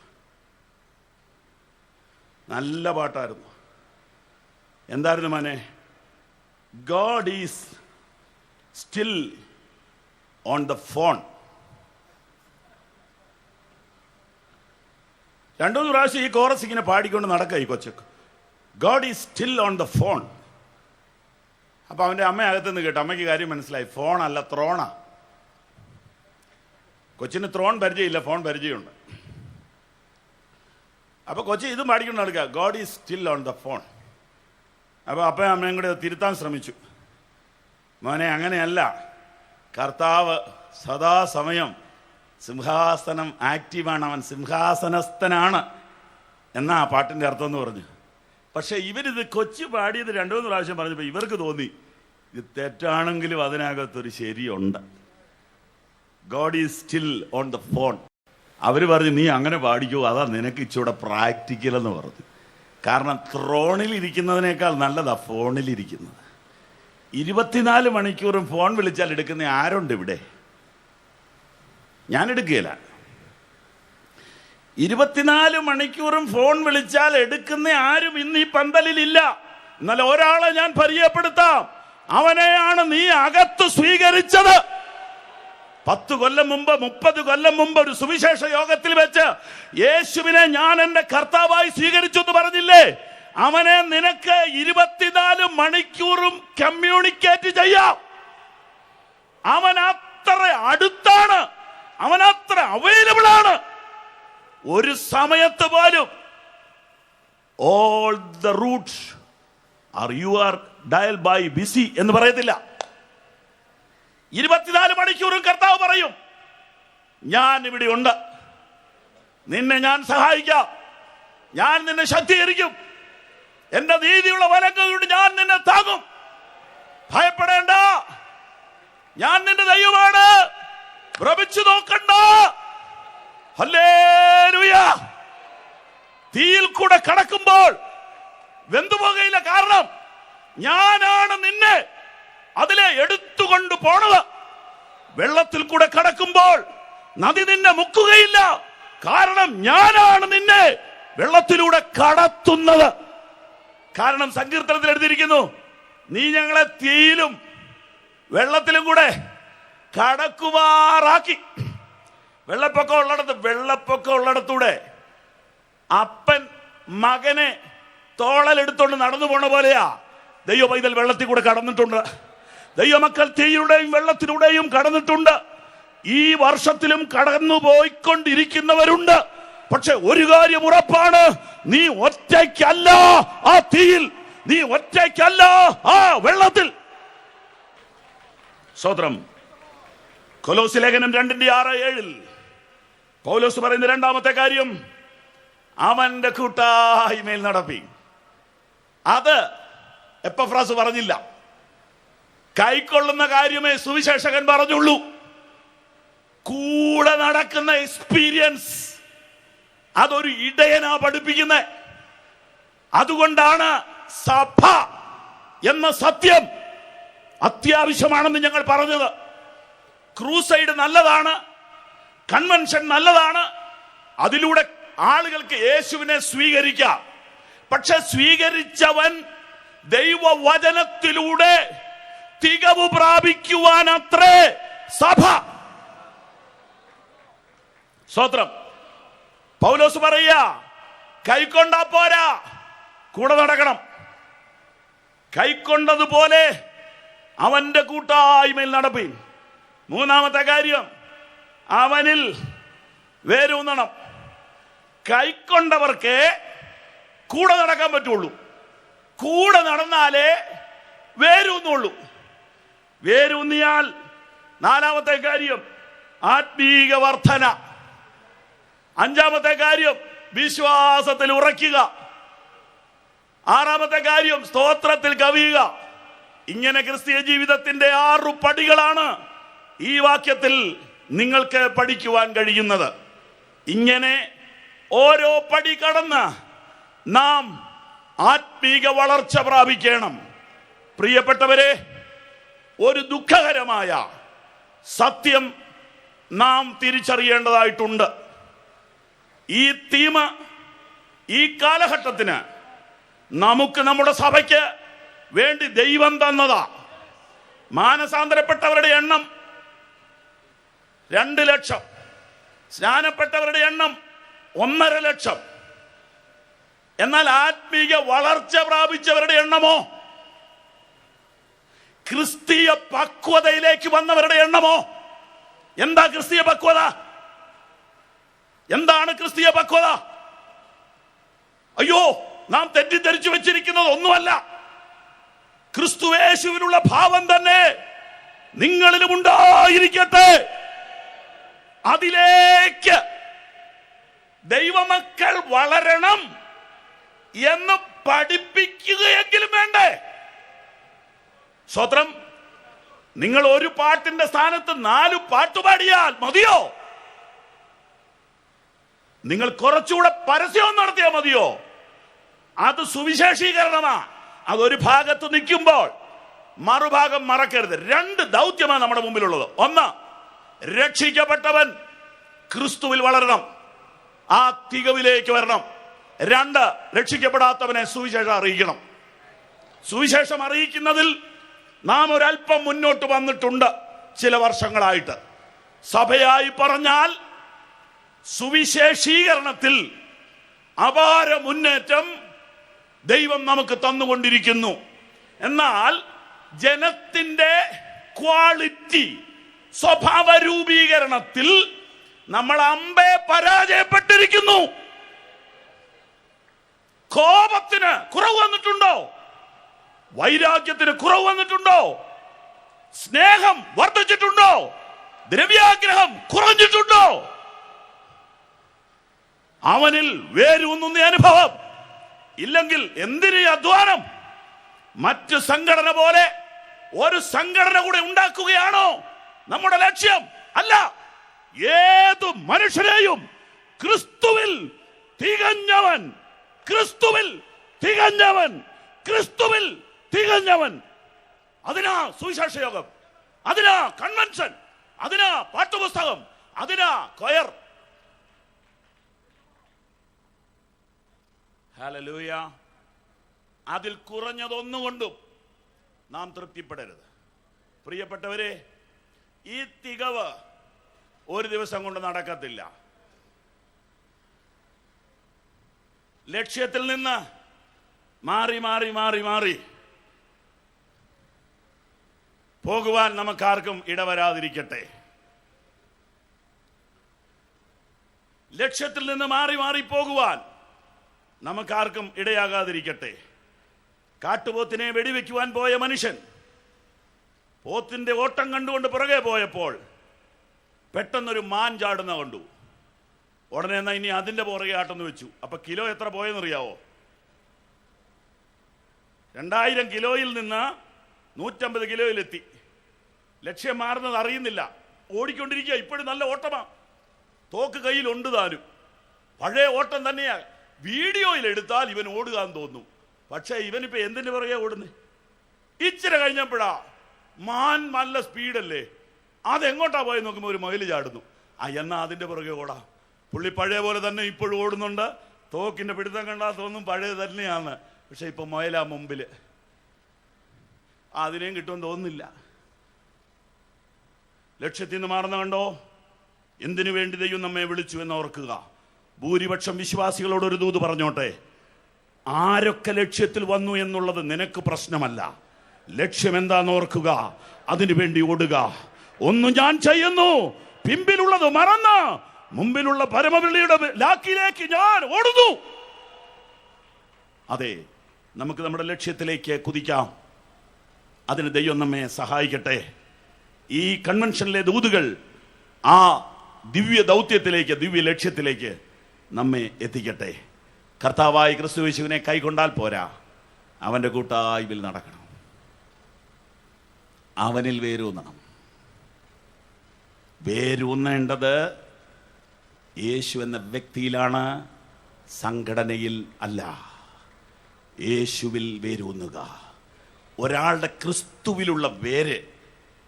നല്ല പാട്ടായിരുന്നു. എന്തായിരുന്നു മോനെ? God is still on the phone. 2-3 പ്രാവശ്യം ഈ കോറസ് ഇങ്ങനെ പാടിക്കൊണ്ട് നടക്കുക ഈ കൊച്ചക്ക്. God is still on the phone. അപ്പൊ അവന്റെ അമ്മ അകത്തുനിന്ന് കേട്ടു. അമ്മയ്ക്ക് കാര്യം മനസ്സിലായി. ഫോൺ അല്ല, ത്രോണ. കൊച്ചിന് ത്രോൺ പരിചയമില്ല, ഫോൺ പരിചയമുണ്ട്. അപ്പൊ കൊച്ചി ഇതും പാടിക്കൊണ്ട് നടക്കുക, God is still on the phone. അപ്പൊ അപ്പയും അമ്മയും കൂടെ തിരുത്താൻ ശ്രമിച്ചു. മോനെ, അങ്ങനെയല്ല, കർത്താവ് സദാസമയം സിംഹാസനം ആക്റ്റീവാണ്, അവൻ സിംഹാസനസ്ഥനാണ് എന്നാ ആ പാട്ടിന്റെ അർത്ഥം എന്ന് പറഞ്ഞു. പക്ഷെ ഇവരിത് കൊച്ചു പാടിയത് 2-3 പ്രാവശ്യം പറഞ്ഞപ്പോൾ ഇവർക്ക് തോന്നി ഇത് തെറ്റാണെങ്കിലും അതിനകത്തൊരു ശരിയുണ്ട്. God is still on the phone. അവർ പറഞ്ഞു, നീ അങ്ങനെ പാടിക്കോ, അതാ നിനക്ക് ഇച്ചിവിടെ പ്രാക്ടിക്കൽ എന്ന് പറഞ്ഞു. കാരണം ത്രോണിൽ ഇരിക്കുന്നതിനേക്കാൾ നല്ലതാ ഫോണിലിരിക്കുന്നത്. 24 മണിക്കൂറും ഫോൺ വിളിച്ചാൽ എടുക്കുന്ന ആരുണ്ട് ഇവിടെ? ഞാൻ എടുക്കുകയില്ല. 24 മണിക്കൂറും ഫോൺ വിളിച്ചാൽ എടുക്കുന്ന ആരും ഇന്ന് ഈ പന്തലിലില്ല. എന്നാൽ ഒരാളെ ഞാൻ പരിചയപ്പെടുത്താം. അവനെയാണ് നീ അകത്ത് സ്വീകരിച്ചത്. 10 കൊല്ലം മുമ്പ്, 30 കൊല്ലം മുമ്പ് ഒരു സുവിശേഷ യോഗത്തിൽ വെച്ച് യേശുവിനെ ഞാൻ എന്റെ കർത്താവായി സ്വീകരിച്ചു എന്ന് പറഞ്ഞില്ലേ? അവനെ നിനക്ക് 24 മണിക്കൂറും കമ്മ്യൂണിക്കേറ്റ് ചെയ്യാം. അവൻ അത്ര അടുത്താണ്, അവൻ അത്ര അവൈലബിൾ ആണ്. ഒരു സമയത്ത് പോലും all the routes are you are dial by busy എന്ന് പറയത്തില്ല. 24 മണിക്കൂറും കർത്താവ് പറയും, ഞാൻ ഇവിടെ ഉണ്ട്, നിന്നെ ഞാൻ സഹായിക്കാം, ഞാൻ നിന്നെ ശക്തീകരിക്കും, എന്റെ നീതിയുള്ള വലങ്കൊണ്ട് ഞാൻ നിന്നെ താങ്ങും, ഭയപ്പെടേണ്ട, ഞാൻ നിന്റെ ദൈവമാണ്, ഭ്രമിച്ചു നോക്കണ്ട. ഹല്ലേലൂയ. തീയിൽ കൂടെ കടക്കുമ്പോൾ വെന്തുപോകയില്ല. കാരണം ഞാനാണ് നിന്നെ അതിലെ എടുത്തുകൊണ്ട് പോണത്. വെള്ളത്തിൽ കൂടെ കടക്കുമ്പോൾ നദി നിന്നെ മുക്കുകയില്ല. കാരണം ഞാനാണ് നിന്നെ വെള്ളത്തിലൂടെ കടത്തുന്നത്. കാരണം സങ്കീർത്തനത്തിൽ എഴുതിയിരിക്കുന്നു, നീ ഞങ്ങളെ തീയിലും വെള്ളത്തിലും കൂടെ കടക്കുമാറാക്കി. വെള്ളപ്പൊക്കം ഉള്ളിടത്തൂടെ അപ്പൻ മകനെ തോളലെടുത്തോണ്ട് നടന്നു പോണ പോലെയാ ദൈവ പൈതൽ വെള്ളത്തിൽ കൂടെ കടന്നിട്ടുണ്ട്. ദൈവമക്കൾ തീയിലൂടെയും വെള്ളത്തിലൂടെയും കടന്നിട്ടുണ്ട്. ഈ വർഷത്തിലും കടന്നു പോയിക്കൊണ്ടിരിക്കുന്നവരുണ്ട്. പക്ഷെ ഒരു കാര്യം ഉറപ്പാണ്, നീ ഒറ്റയ്ക്കല്ല ആ തീയിൽ, നീ ഒറ്റയ്ക്കല്ല ആ വെള്ളത്തിൽ. സ്തോത്രം. കൊലോസ്യ ലേഖനം 2:6-7 പൗലോസ് പറയുന്ന രണ്ടാമത്തെ കാര്യം, അവന്റെ കൂട്ടായ്മയിൽ നടപ്പി. അത് എപ്പഫ്രാസ് പറഞ്ഞില്ല. കൈക്കൊള്ളുന്ന കാര്യമേ സുവിശേഷകൻ പറഞ്ഞുള്ളൂ. കൂടെ നടക്കുന്ന എക്സ്പീരിയൻസ് അതൊരു ഇടയനാ പഠിപ്പിക്കുന്നത്. അതുകൊണ്ടാണ് സഭ എന്ന സത്യം അത്യാവശ്യമാണെന്ന് ഞങ്ങൾ പറഞ്ഞത്. ക്രൂസൈഡ് നല്ലതാണ്, കൺവെൻഷൻ നല്ലതാണ്, അതിലൂടെ ആളുകൾക്ക് യേശുവിനെ സ്വീകരിക്കാം. പക്ഷെ സ്വീകരിച്ചവൻ ദൈവവചനത്തിലൂടെ തികവ് പ്രാപിക്കുവാനത്രേ സഭ. സ്തോത്രം. പൗലോസ് പറയുക, കൈക്കൊണ്ടാ പോരാ, കൂടെ നടക്കണം. കൈക്കൊണ്ടതുപോലെ അവന്റെ കൂട്ടായ്മയിൽ നടപ്പി. മൂന്നാമത്തെ കാര്യം, അവനിൽ വേരൂന്നണം. കൈക്കൊണ്ടവർക്ക് കൂടെ നടക്കാൻ പറ്റുള്ളൂ. കൂടെ നടന്നാലേ വേരൂന്നുള്ളൂ. വേരൂന്നിയാൽ നാലാമത്തെ കാര്യം ആത്മീക വർധന. അഞ്ചാമത്തെ കാര്യം വിശ്വാസത്തിൽ ഉറയ്ക്കുക. ആറാമത്തെ കാര്യം സ്തോത്രത്തിൽ കവിയുക. ഇങ്ങനെ ക്രിസ്തീയ ജീവിതത്തിന്റെ 6 പടികളാണ് ഈ വാക്യത്തിൽ നിങ്ങൾക്ക് പഠിക്കുവാൻ കഴിയുന്നത്. ഇങ്ങനെ ഓരോ പടി കടന്ന് നാം ആത്മീക വളർച്ച പ്രാപിക്കണം. പ്രിയപ്പെട്ടവരെ, ഒരു ദുഃഖകരമായ സത്യം നാം തിരിച്ചറിയേണ്ടതായിട്ടുണ്ട്. ഈ തീം ഈ കാലഘട്ടത്തിന് നമുക്ക് നമ്മുടെ സഭയ്ക്ക് വേണ്ടി ദൈവം തന്നതാ. മാനസാന്തരപ്പെട്ടവരുടെ എണ്ണം 2 ലക്ഷം, സ്നാനപ്പെട്ടവരുടെ എണ്ണം 1.5 ലക്ഷം. എന്നാൽ ആത്മീയ വളർച്ച പ്രാപിച്ചവരുടെ എണ്ണമോ, ക്രിസ്തീയ പക്വതയിലേക്ക് വന്നവരുടെ എണ്ണമോ? എന്താ ക്രിസ്തീയ പക്വത? എന്താണ് ക്രിസ്തീയ പക്വത? അയ്യോ, നാം തെറ്റിദ്ധരിച്ചു വെച്ചിരിക്കുന്നത് ഒന്നുമല്ല. ക്രിസ്തുയേശുവിനുള്ള ഭാവം തന്നെ നിങ്ങളിലും ഉണ്ടായിരിക്കട്ടെ. അതിലേക്ക് ദൈവമക്കൾ വളരണം എന്ന് പഠിപ്പിക്കുകയെങ്കിലും വേണ്ടേ? സ്വത്രം, നിങ്ങൾ ഒരു പാട്ടിന്റെ സ്ഥാനത്ത് 4 പാട്ട് പാടിയാൽ മതിയോ? നിങ്ങൾ കുറച്ചുകൂടെ പരസ്യം നടത്തിയാൽ മതിയോ? അത് സുവിശേഷീകരണമാ. അതൊരു ഭാഗത്ത് നിൽക്കുമ്പോൾ മറുഭാഗം മറക്കരുത്. 2 ദൗത്യമാണ് നമ്മുടെ മുമ്പിലുള്ളത്. 1, രക്ഷിക്കപ്പെട്ടവൻ ക്രിസ്തുവിൽ വളരണം, ആ തികവിലേക്ക് വരണം. 2, രക്ഷിക്കപ്പെടാത്തവനെ സുവിശേഷം അറിയിക്കണം. സുവിശേഷം അറിയിക്കുന്നതിൽ നാം ഒരല്പം മുന്നോട്ട് വന്നിട്ടുണ്ട് ചില വർഷങ്ങളായിട്ട്. സഭയായി പറഞ്ഞാൽ സുവിശേഷീകരണത്തിൽ അപാര മുന്നേറ്റം ദൈവം നമുക്ക് തന്നുകൊണ്ടിരിക്കുന്നു. എന്നാൽ ജനത്തിന്റെ ക്വാളിറ്റി, സ്വഭാവ രൂപീകരണത്തിൽ നമ്മൾ അമ്പേ പരാജയപ്പെട്ടിരിക്കുന്നു. കോപത്തിന് കുറവ് വന്നിട്ടുണ്ടോ? വൈരാഗ്യത്തിന് കുറവ് വന്നിട്ടുണ്ടോ? സ്നേഹം വർദ്ധിച്ചിട്ടുണ്ടോ? ദ്രവ്യാഗ്രഹം കുറഞ്ഞിട്ടുണ്ടോ? അവനിൽ വേരൂന്നുന്ന അനുഭവം ഇല്ലെങ്കിൽ എന്തിന് അധ്വാനം? മറ്റ് സംഘടന പോലെ ഒരു സംഘടന കൂടെ ഉണ്ടാക്കുകയാണോ നമ്മുടെ ലക്ഷ്യം? അല്ല. ഏതു മനുഷ്യരെയും ക്രിസ്തുവിൽ തികഞ്ഞവൻ, ക്രിസ്തുവിൽ തികഞ്ഞവൻ, ക്രിസ്തുവിൽ തികഞ്ഞവൻ. അതിനാ സുവിശേഷ യോഗം, അതിനാ കൺവെൻഷൻ, അതിനാ പാഠപുസ്തകം, അതിനാ കൊയർ. ഹല്ലേലൂയ. അതിൽ കുറഞ്ഞതൊന്നുകൊണ്ടും നാം തൃപ്തിപ്പെടരുത്. പ്രിയപ്പെട്ടവരെ, ഈ തികവ് ഒരു ദിവസം കൊണ്ട് നടക്കത്തില്ല. ലക്ഷ്യത്തിൽ നിന്ന് മാറി മാറി മാറി മാറി പോകുവാൻ നമുക്കാർക്കും ഇടവരാതിരിക്കട്ടെ. ലക്ഷ്യത്തിൽ നിന്ന് മാറി മാറി പോകുവാൻ നമുക്കാർക്കും ഇടയാകാതിരിക്കട്ടെ. കാട്ടുപോത്തിനെ വെടിവെക്കുവാൻ പോയ മനുഷ്യൻ പോത്തിന്റെ ഓട്ടം കണ്ടുകൊണ്ട് പുറകെ പോയപ്പോൾ പെട്ടെന്നൊരു മാൻ ചാടുന്ന കണ്ടു. ഉടനെ എന്നാ ഇനി അതിന്റെ പുറകെ ആട്ടെന്ന് വെച്ചു. അപ്പൊ കിലോ എത്ര പോയെന്നറിയാവോ? 2000 കിലോയിൽ നിന്ന് 150 കിലോയിലെത്തി. ലക്ഷ്യം മാറുന്നത് അറിയുന്നില്ല, ഓടിക്കൊണ്ടിരിക്കുക. ഇപ്പോഴും നല്ല ഓട്ടമാ, തോക്ക് കയ്യിലുണ്ട് താനും. പഴയ ഓട്ടം തന്നെയാ. വീഡിയോയിൽ എടുത്താൽ ഇവൻ ഓടുകാന്ന് തോന്നും. പക്ഷേ ഇവനിപ്പോ എന്തിനു പുറകെ ഓടുന്നേ? ഇച്ചിരി കഴിഞ്ഞപ്പോഴാ മാൻ നല്ല സ്പീഡല്ലേ, അതെങ്ങോട്ടാ പോയി നോക്കുമ്പോൾ ഒരു മൊയില് ചാടുന്നു. എന്നാ അതിന്റെ പുറകെ ഓടാം. പുള്ളി പഴയ പോലെ തന്നെ ഇപ്പോഴും ഓടുന്നുണ്ട്. തോക്കിന്റെ പിടുത്തം കണ്ടാൽ തോന്നും പഴയ തന്നെയാണ്. പക്ഷെ ഇപ്പൊ മൊയലാ മുമ്പില്, അതിനെയും കിട്ടുമെന്ന് തോന്നുന്നില്ല. ലക്ഷ്യത്തിൽ നിന്ന് മാറുന്ന കണ്ടോ? എന്തിനു വേണ്ടി ദൈവം നമ്മെ വിളിച്ചു എന്ന് ഓർക്കുക. ഭൂരിപക്ഷം വിശ്വാസികളോട് ഒരു ദൂത് പറഞ്ഞോട്ടെ. ആരൊക്കെ ലക്ഷ്യത്തിൽ വന്നു എന്നുള്ളത് നിനക്ക് പ്രശ്നമല്ല. ലക്ഷ്യം എന്താന്ന് ഓർക്കുക, അതിനു വേണ്ടി ഓടുക. ഒന്നും ഞാൻ ചെയ്യുന്നു, പിമ്പിലുള്ളത് മറന്ന് മുമ്പിലുള്ള പരമവിളിയുടെ ലാക്കിലേക്ക് ഞാൻ ഓടുന്നു. അതെ, നമുക്ക് നമ്മുടെ ലക്ഷ്യത്തിലേക്ക് കുതിക്കാം. അതിന് ദൈവം നമ്മെ സഹായിക്കട്ടെ. ഈ കൺവെൻഷനിലെ ദൂതുകൾ ആ ദിവ്യ ദൗത്യത്തിലേക്ക്, ദിവ്യ ലക്ഷ്യത്തിലേക്ക് നമ്മെ എത്തിക്കട്ടെ. കർത്താവായ ക്രിസ്തുയേശുവിനെ കൈക്കൊണ്ടാൽ പോരാ, അവന്റെ കൂട്ടായ്മയിൽ നടക്കണം, അവനിൽ വേരൂന്നണം. വേരൂന്നേണ്ടത് യേശു എന്ന വ്യക്തിയിലാണ്, സംഘടനയിൽ അല്ല. യേശുവിൽ വേരൂന്നുക. ഒരാളുടെ ക്രിസ്തുവിലുള്ള വേര്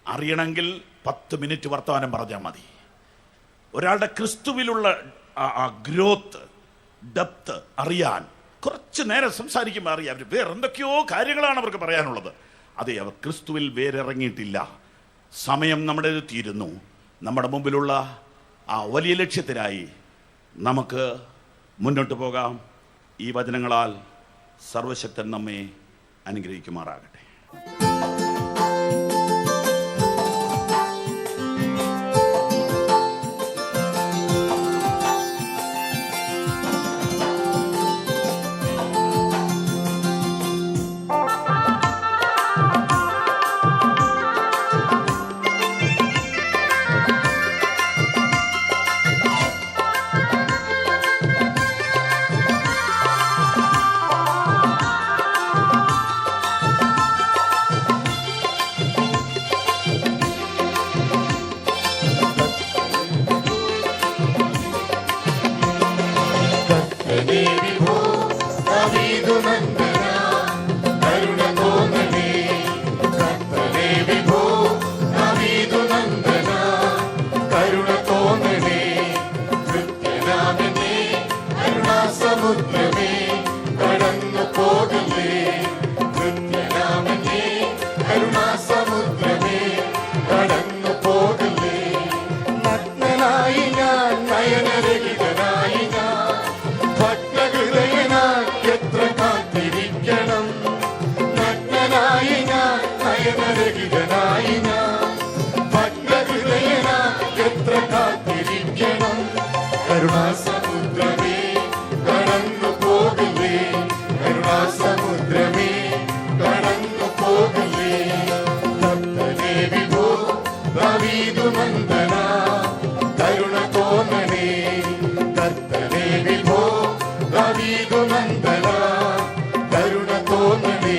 അറിയണമെങ്കിൽ 10 മിനിറ്റ് വർത്തമാനം പറഞ്ഞാൽ മതി. ഒരാളുടെ ക്രിസ്തുവിലുള്ള ആ ഗ്രോത്ത്, ഡെപ്ത് അറിയാൻ കുറച്ച് നേരം സംസാരിക്കുമ്പോൾ അറിയാം. അവർ വേറെ എന്തൊക്കെയോ കാര്യങ്ങളാണ് അവർക്ക് പറയാനുള്ളത്. അതെ, അവർ ക്രിസ്തുവിൽ വേരിറങ്ങിയിട്ടില്ല. സമയം നമ്മുടെ തീരുന്നു. നമ്മുടെ മുമ്പിലുള്ള ആ വലിയ ലക്ഷ്യത്തിനായി നമുക്ക് മുന്നോട്ട് പോകാം. ഈ വചനങ്ങളാൽ സർവശക്തൻ നമ്മെ അനുഗ്രഹിക്കുമാറാകട്ടെ. കരുണാസമുദ്രമേ കടന്നു പോകലേ, കരുണാസമുദ്രമേ കടന്നു പോകലേ. ഭക്തനേ വിഭോ ദാവീദു നന്ദന കരുണ തോന്നണേ. കർത്തനേ വിഭോ ദാവീദു നന്ദന കരുണ തോന്നണേ.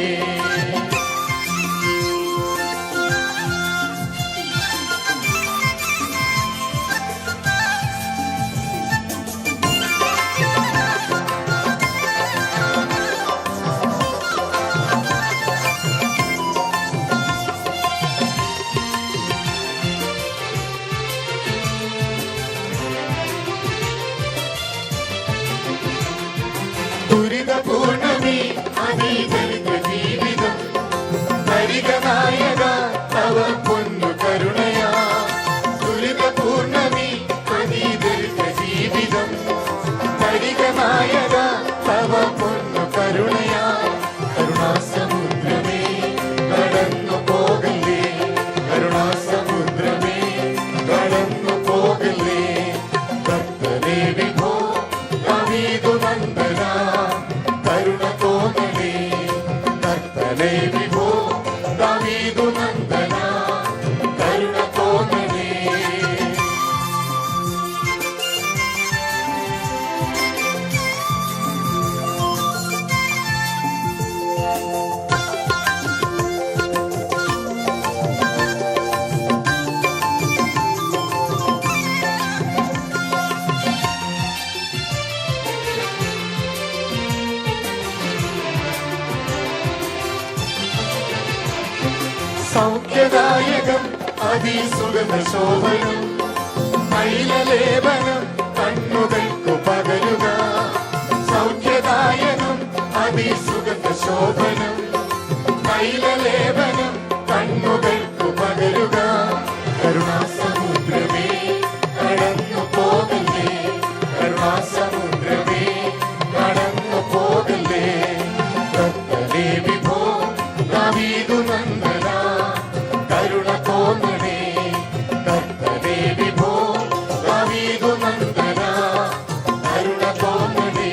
ദുരിതപൂർണമേ അതീതരിത ജീവിതം ഹരികനായക തവ പൊന്നു കരുണയാ. ദുരിതപൂർണമേ അതീതരിത ജീവിതം ഹരികനായക തവ പൊന്നു കരുണയാ. കരുണാസമുദ്രമേ കടന്നു പോകലേ, കരുണാസമുദ്രമേ കടന്നു പോകലേ. ഭക്തനേ വിഭോ ദാവീദു നന്ദന കരുണ തോന്നണേ. കർത്തനേ വിഭോ ദാവീദു നന്ദന കരുണ തോന്നണേ. സൗഖ്യദായകം അതിസുഗന്ധ ശോഭനം തൈലലേപനം കണ്ണുകൾക്കു പകരുക. സൗഖ്യദായകം അതിസുഗന്ധ ശോഭനം തൈലലേപനം കണ്ണുകൾക്കു പകരുക. കരുണാസമുദ്രമേ കടന്നു പോകലേ, കരുണാസമുദ്രമേ കടന്നു പോകലേ. കർത്തനേ വിഭോ ദാവീദു നന്ദന കരുണ തോന്നണേ. കർത്തനേ വിഭോ ദാവീദു നന്ദന കരുണ തോന്നണേ.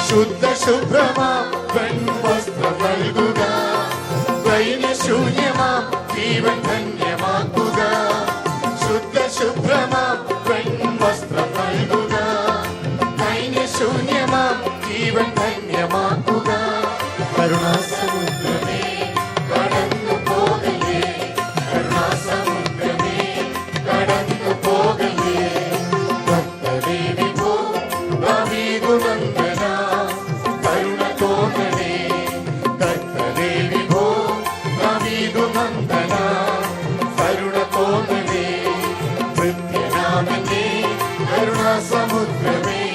ശുദ്ധ ശുഭ്രമാം വെൺവസ്ത്രം നൽകുക. ദൈന്യശൂന്യമാം ജീവൻ ധന്യമാക്കുക. ശുദ്ധ ശുഭ്രമാം വെൺവസ്ത്രം അറിയാമെന്നേ കരുണാസമുദ്രമേ